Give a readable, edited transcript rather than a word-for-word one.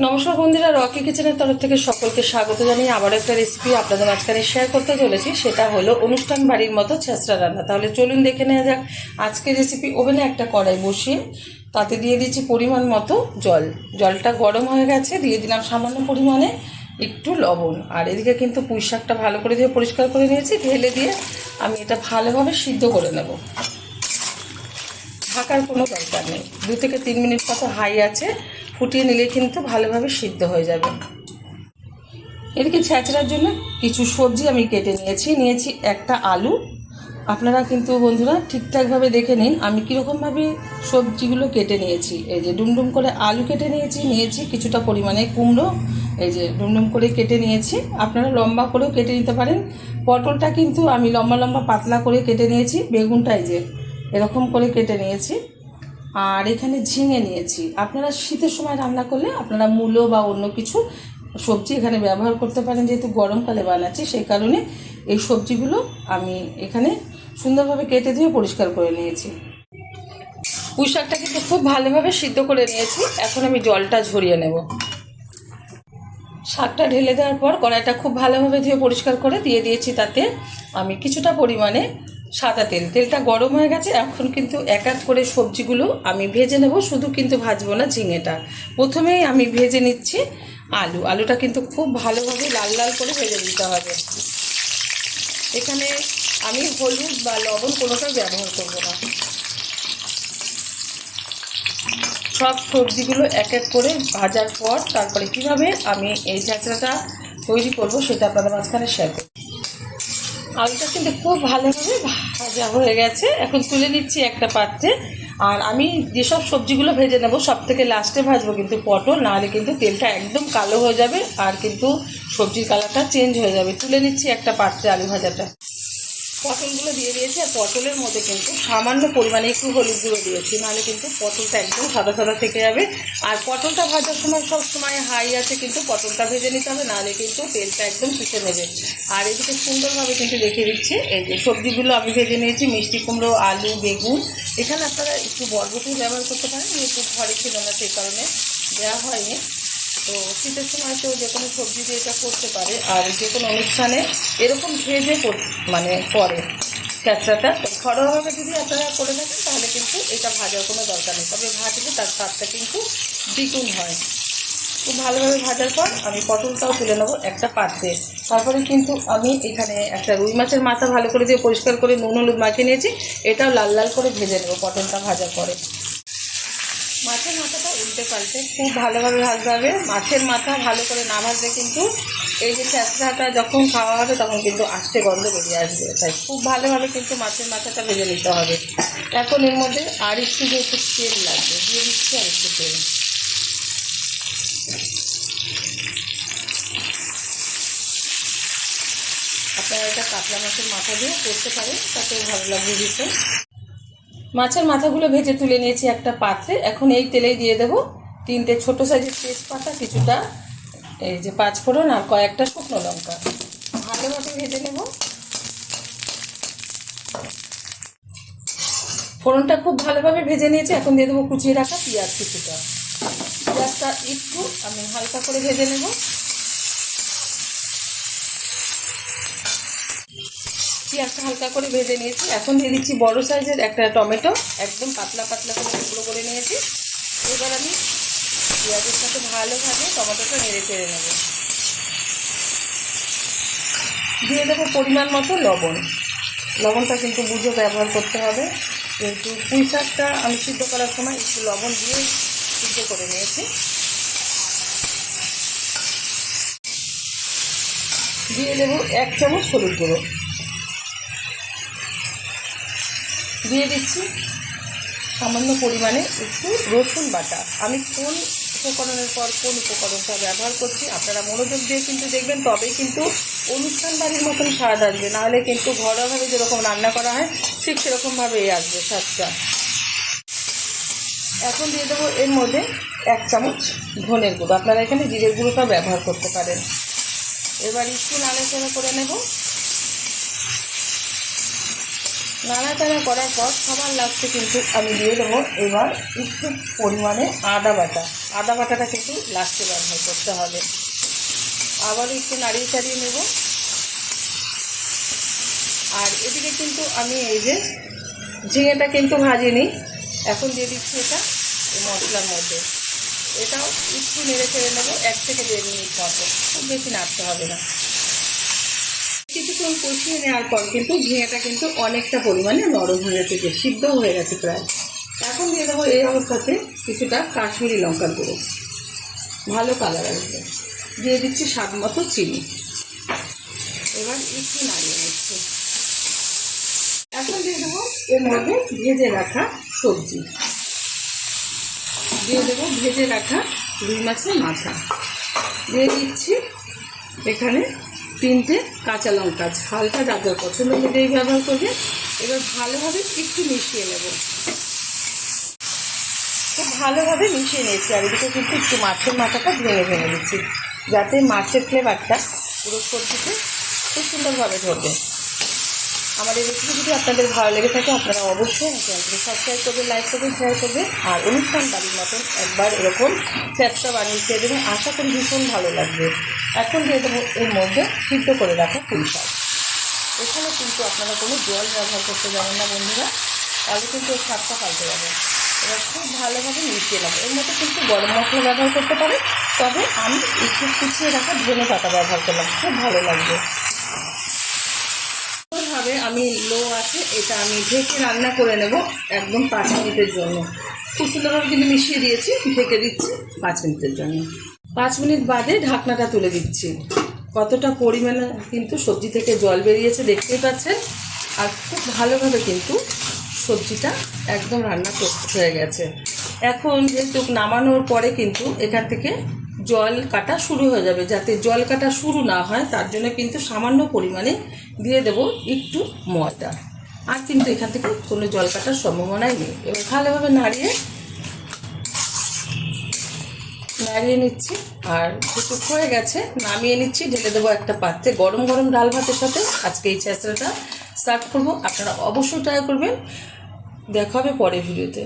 নমস্কার বন্ধুরা, রকি কিচেনের তরফ থেকে সকলকে স্বাগত জানিয়ে আবার একটা রেসিপি আপনাদের মাঝখানে শেয়ার করতে চলেছি। সেটা হলো অনুষ্ঠান বাড়ির মতো ছেঁচড়া রান্না। তাহলে চলুন দেখে নেওয়া যাক আজকের রেসিপি। ওভেনে একটা কড়াই বসিয়ে তাতে দিয়ে দিচ্ছি পরিমাণ মতো জল। জলটা গরম হয়ে গেছে, দিয়ে দিলাম সামান্য পরিমাণে একটু লবণ। আর এদিকে কিন্তু পুঁই শাকটা ভালো করে দিয়ে পরিষ্কার করে নিয়েছি, ঢেলে দিয়ে আমি এটা ভালোভাবে সিদ্ধ করে নেব। ঢাকার কোনো দরকার নেই, 2 থেকে 3 মিনিট মতো হাই আছে ফুটিয়ে নিলে কিন্তু ভালোভাবে সিদ্ধ হয়ে যাবে। এদিকে ছেঁচড়ার জন্য কিছু সবজি আমি কেটে নিয়েছি একটা আলু। আপনারা কিন্তু বন্ধুরা ঠিকঠাকভাবে দেখে নিন আমি কীরকমভাবে সবজিগুলো কেটে নিয়েছি। এই যে ডুমডুম করে আলু কেটে নিয়েছি কিছুটা পরিমাণে কুমড়ো, এই যে ডুমডুম করে কেটে নিয়েছি। আপনারা লম্বা করেও কেটে নিতে পারেন। পটলটা কিন্তু আমি লম্বা লম্বা পাতলা করে কেটে নিয়েছি। বেগুনটা এই যে এরকম করে কেটে নিয়েছি। আর এখানে ঝিঙে নিয়েছি। আপনারা শীতের সময় রান্না করলে আপনারা মূলো বা অন্য কিছু সবজি এখানে ব্যবহার করতে পারেন, যেহেতু গরমকালে বানাচ্ছি সেই কারণে এই সবজিগুলো আমি এখানে সুন্দরভাবে কেটে ধুয়ে পরিষ্কার করে নিয়েছি। পুঁই শাকটা কিন্তু খুব ভালোভাবে সিদ্ধ করে নিয়েছি। এখন আমি জলটা ঝরিয়ে নেব। শাকটা ঢেলে দেওয়ার পর কড়াইটা খুব ভালোভাবে ধুয়ে পরিষ্কার করে দিয়ে দিয়েছি। তাতে আমি কিছুটা পরিমাণে সাদা তেলটা গরম হয়ে গেছে। এখন কিন্তু এক এক করে সবজিগুলো আমি ভেজে নেব। শুধু কিন্তু ভাজবো না ঝিঙেটা, প্রথমেই আমি ভেজে নিচ্ছি আলুটা কিন্তু খুব ভালোভাবে লাল লাল করে ভেজে নিতে হবে। এখানে আমি হলুদ বা লবণ কোনোটাই ব্যবহার করব না। সব সবজিগুলো এক এক করে ভাজার পর তারপরে কীভাবে আমি এই ছেঁচড়াটা তৈরি করব সেটা আপনাদের মাঝখানে শেয়ার করব। আলুটা কিন্তু খুব ভালোভাবে ভাজা হয়ে গেছে। এখন তুলে নিচ্ছি একটা পাত্রে। আর আমি যেসব সবজিগুলো ভেজে নেব সব থেকে লাস্টে ভাজবো কিন্তু পটল, নাহলে কিন্তু তেলটা একদম কালো হয়ে যাবে আর কিন্তু সবজির কালারটা চেঞ্জ হয়ে যাবে। তুলে নিচ্ছি একটা পাত্রে আলু ভাজাটা। পটলগুলো দিয়ে দিয়েছি। আর পটলের মধ্যে কিন্তু সামান্য পরিমাণে একটু হলুদ গুঁড়ো দিয়েছি, নাহলে কিন্তু পটলটা একদম সাদা সাদা থেকে যাবে। আর পটলটা ভাজার সময় সব সময় হাই আছে কিন্তু পটলটা ভেজে নিতে হবে, নাহলে কিন্তু তেলটা একদম শুষে নেবে। আর এদিকে সুন্দরভাবে কিন্তু দেখিয়ে দিচ্ছি এই যে সবজিগুলো আমি ভেজে নিয়েছি। মিষ্টি কুমড়ো, আলু, বেগুন। এখানে আপনারা একটু বরবটি ব্যবহার করতে পারেন, যেহেতু ঘরে ছিল না সেই কারণে দেওয়া হয়নি। তো শীতের সময় তো যে কোনো সবজি দিয়ে এটা করতে পারে। আর যে কোনো অনুষ্ঠানে এরকম ভেজে মানে করে ছেঁচড়াটা। ঘরোয়াভাবে যদি আপনারা করে থাকেন তাহলে কিন্তু এটা ভাজার কোনো দরকার নেই, তবে ভাজলে তার স্বাদটা কিন্তু দ্বিগুণ হয়। খুব ভালোভাবে ভাজার পর আমি পটলটাও তুলে নেবো একটা পাত্রে। তারপরে কিন্তু আমি এখানে একটা রুই মাছের মাথা ভালো করে দিয়ে পরিষ্কার করে নুন হলুদ মাখিয়ে নিয়েছি। এটাও লাল লাল করে ভেজে নেবো পটলটা ভাজার পরে। মাছের মাথাটা উল্টে পাল্টে খুব ভালোভাবে ভাজতে হবে। মাছের মাথা ভালো করে না ভাজলে কিন্তু এই যে ছেঁচড়াটা যখন খাওয়া হবে তখন কিন্তু আষ্টে গন্ধ বেরিয়ে আসবে। তাই খুব ভালোভাবে কিন্তু মাছের মাথাটা ভেজে নিতে হবে। এখন এর মধ্যে আর একটু যেহেতু তেল লাগবে দিয়ে দিচ্ছি আর একটু তেল। আপনারা এটা কাতলা মাছের মাথা দিয়ে করতে পারেন, তাতেও ভালো লাগবে দিতে। মাছের মাথাগুলো ভেজে তুলে নিয়েছি একটা পাত্রে। এখন এই তেলেই দিয়ে দেবো 3টে ছোটো সাইজের তেজপাতা, কিছুটা এই যে 5 ফোড়ন আর কয়েকটা শুকনো লঙ্কা। ভালোভাবে ভেজে নেব। ফোড়নটা খুব ভালোভাবে ভেজে নিয়েছি। এখন দিয়ে দেবো কুচিয়ে রাখা পেঁয়াজ কিছুটা। পেঁয়াজটা একটু আমি হালকা করে ভেজে নেব। পেঁয়াজটা হালকা করে ভেজে নিয়েছি। এখন দিয়ে দিচ্ছি বড় সাইজের একটা টমেটো, একদম পাতলা পাতলা করে টুকরো করে নিয়েছি। এবার আমি পেঁয়াজের সাথে ভালোভাবে টমেটোটা নেড়ে চেড়ে নেব। দিয়ে দেবো পরিমাণ মতো লবণ। লবণটা কিন্তু বুঝে ব্যবহার করতে হবে, কিন্তু পুঁই শাকটা আমি সিদ্ধ করার সময় একটু লবণ দিয়ে সিদ্ধ করে নিয়েছি। দিয়ে দেবো 1 চামচ হলুদ গুঁড়ো। দিয়ে দিচ্ছি সামান্য পরিমাণে একটু রসুন বাটা। আমি কোন উপকরণের পর কোন উপকরণটা ব্যবহার করছি আপনারা মনোযোগ দিয়ে কিন্তু দেখবেন, তবেই কিন্তু অনুষ্ঠান বাড়ির মতন স্বাদ আসবে। নাহলে কিন্তু ঘরোয়াভাবে যেরকম রান্না করা হয় ঠিক সেরকমভাবেই আসবে স্বাদটা। এখন দিয়ে দেবো এর মধ্যে 1 চামচ ধনের গুঁড়ো, আপনারা এখানে জিরের গুঁড়োটা ব্যবহার করতে পারেন। এবার একটু নাড়াচাড়া করে নেব। নাড়াচাড়া করার পর সবার লাস্টে কিন্তু আমি দিয়ে দেবো এবার একটু পরিমাণে আদা বাটা। আদা বাটাটা কিন্তু লাস্টে ব্যবহার করতে হবে। আবারও একটু নাড়িয়ে চাড়িয়ে নেব। আর এদিকে কিন্তু আমি এই যে ঝিঙেটা কিন্তু ভাজিনি, এখন দিয়ে দিচ্ছি এটা এই মশলার মধ্যে। এটাও একটু নেড়ে চেড়ে নেবো 1 থেকে 1.5 মিনিট মতো, খুব বেশি নাড়তে হবে না। কিছুক্ষণ কষিয়ে নেওয়ার পর কিন্তু ঝিঙেটা কিন্তু অনেকটা পরিমাণে নরম হয়ে গেছে, সিদ্ধ হয়ে গেছে প্রায়। এখন দিয়ে দেবো এই অবস্থাতে কিছুটা কাশ্মীরি লঙ্কার গুঁড়ো, ভালো কালার আসবে। দিয়ে দিচ্ছি স্বাদ মতো চিনি। এবার একটু নাড়িয়ে নিচ্ছি। এখন দিয়ে দেবো এর মধ্যে ভেজে রাখা সবজি, দিয়ে দেবো ভেজে রাখা রুই মাছের মাথা, দিয়ে দিচ্ছি এখানে 3টে কাঁচা লঙ্কা, ঝালটা যাদের পছন্দ অনুযায়ী ব্যবহার করবে। এবার ভালোভাবে একটু মিশিয়ে নেব। খুব ভালোভাবে মিশিয়ে নিয়েছি। আর এদিকে কিন্তু একটু মাছের মাথাটা ভেঙে দিচ্ছি, যাতে মাছের ফ্লেভারটা পুরো সবজিতে খুব সুন্দরভাবে ধরবে। আমার এই রেসিপি যদি আপনাদের ভালো লেগে থাকে আপনারা অবশ্যই চ্যানেলটি সাবস্ক্রাইব করবেন, লাইক করবেন, শেয়ার করবেন। আর অনুষ্ঠান বাড়ির মতন একবার এরকম চেষ্টা বানিয়ে খেয়ে দেবেন, আশা করি ভীষণ ভালো লাগবে। এখন দিয়ে দেবো এর মধ্যে সিদ্ধ করে রাখা পুঁই শাক। এখানে কিন্তু আপনারা কোনো জল ব্যবহার করতে যাবেন না বন্ধুরা, তাহলে কিন্তু এর স্বাদটা পাল্টে যাবে। এবার খুব ভালোভাবে মিশিয়ে নেবো। এর মধ্যে কিন্তু গরম মশলা ব্যবহার করতে পারে, তবে আমি একটু কুচিয়ে রাখা ধনে পাতা ব্যবহার করলাম, খুব ভালো লাগবে। ভাবে আমি লো আছে এটা আমি ঢেকে রান্না করে নেব একদম 5 মিনিটের জন্য। খুব সুন্দরভাবে কিন্তু মিশিয়ে দিয়েছি, ঢেকে দিচ্ছি 5 মিনিটের জন্য। 5 মিনিট বাদে ঢাকনাটা তুলে দিচ্ছি। কতটা পরিমাণে কিন্তু সবজি থেকে জল বেরিয়েছে দেখতেই পাচ্ছেন। আর খুব ভালোভাবে কিন্তু সবজিটা একদম রান্না হয়ে গেছে। এখন যেহেতু নামানোর পরে কিন্তু এখান থেকে জল কাটা শুরু হয়ে যাবে। যাতে জল কাটা শুরু না হয় তার জন্য কিন্তু সামান্য পরিমাণে দিয়ে দেব একটু ময়দা। আর কিন্তু এখান থেকে কোনো জল কাটার সম্ভাবনাই নেই। এবার ভালোভাবে নাড়িয়ে নিচ্ছি। আর যেটুকু হয়ে গেছে নামিয়ে নিচ্ছি, ঢেলে দেবো একটা পাত্রে। গরম গরম ডাল ভাতের সাথে আজকে এই ছেঁচড়াটা সার্ভ করবো। আপনারা অবশ্যই ট্রাই করবেন। দেখা হবে পরের ভিডিওতে।